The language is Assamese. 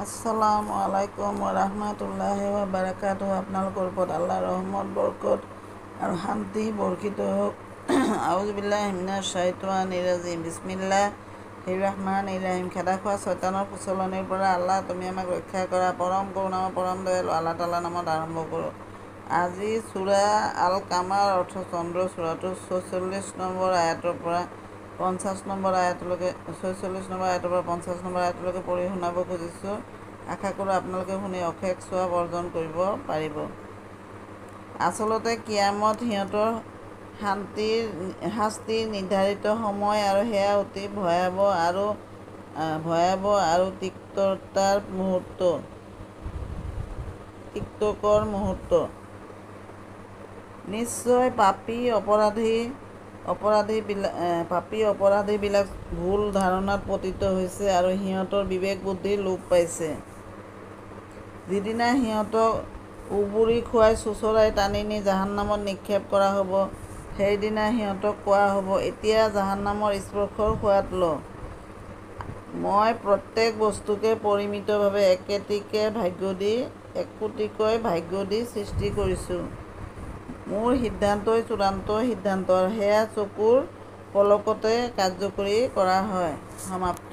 আসসালামু আলাইকুম ৰাহমাতুল্লাহি ওয়া বাৰাকাতুহু। আপোনালোকৰ ওপৰত আল্লাহৰ ৰহমত বৰকত আৰু শান্তি বৰ্ষিত হওক। আউযু বিল্লাহি মিনাশ শাইতানিৰ ৰাজিম। বিসমিল্লাহিৰ ৰাহমানিৰ ৰাহিম। খেদা খোৱা শয়তানৰ কুচলনিৰ পৰা আল্লাহ তুমি আমাক ৰক্ষা কৰা। পৰম কৰুণাময় পৰম দয়ালু আল্লাহ তাআলাৰ নামত আৰম্ভ কৰোঁ। আজি সূৰা আল কামাৰ অৰ্থ চন্দ্ৰ। সূৰাটোৰ ৪৬ নম্বৰ আয়াতৰ পৰা ৫০ নম্বৰ আয়াতলৈকে ৪৬ নম্বৰ আয়াতৰ পৰা ৫০ নম্বৰ আয়াতলৈকে পঢ়ি শুনাব খুজিছোঁ। আশা কৰোঁ আপোনালোকে শুনি অশেষ সৱাব অৰ্জন কৰিব পাৰিব। আচলতে কিয়ামত সিহঁতৰ শাস্তিৰ নিৰ্ধাৰিত সময়, আৰু সেয়া অতি ভয়াৱহ আৰু তিক্তকৰ মুহূৰ্ত। নিশ্চয় পাপী অপৰাধীবিলাক ভুল ধাৰণাত পতিত হৈছে আৰু সিহঁতৰ বিবেক বুদ্ধি লোপ পাইছে। যিদিনা সিহঁতক উবুৰি খুৱাই চোঁচৰাই টানি নি জাহান্নামত নিক্ষেপ কৰা হ'ব, সেইদিনা সিহঁতক কোৱা হ'ব, এতিয়া জাহান্নামৰ স্পৰ্শৰ সোৱাদ ল'। মই প্ৰত্যেক বস্তুকে পৰিমিতভাৱে একোটিকৈ ভাগ্য দি সৃষ্টি কৰিছোঁ। মোৰ সিদ্ধান্তই চূড়ান্ত সিদ্ধান্ত, আৰু সেয়া চকুৰ পলকতে কাৰ্যকৰী কৰা হয়। সমাপ্ত।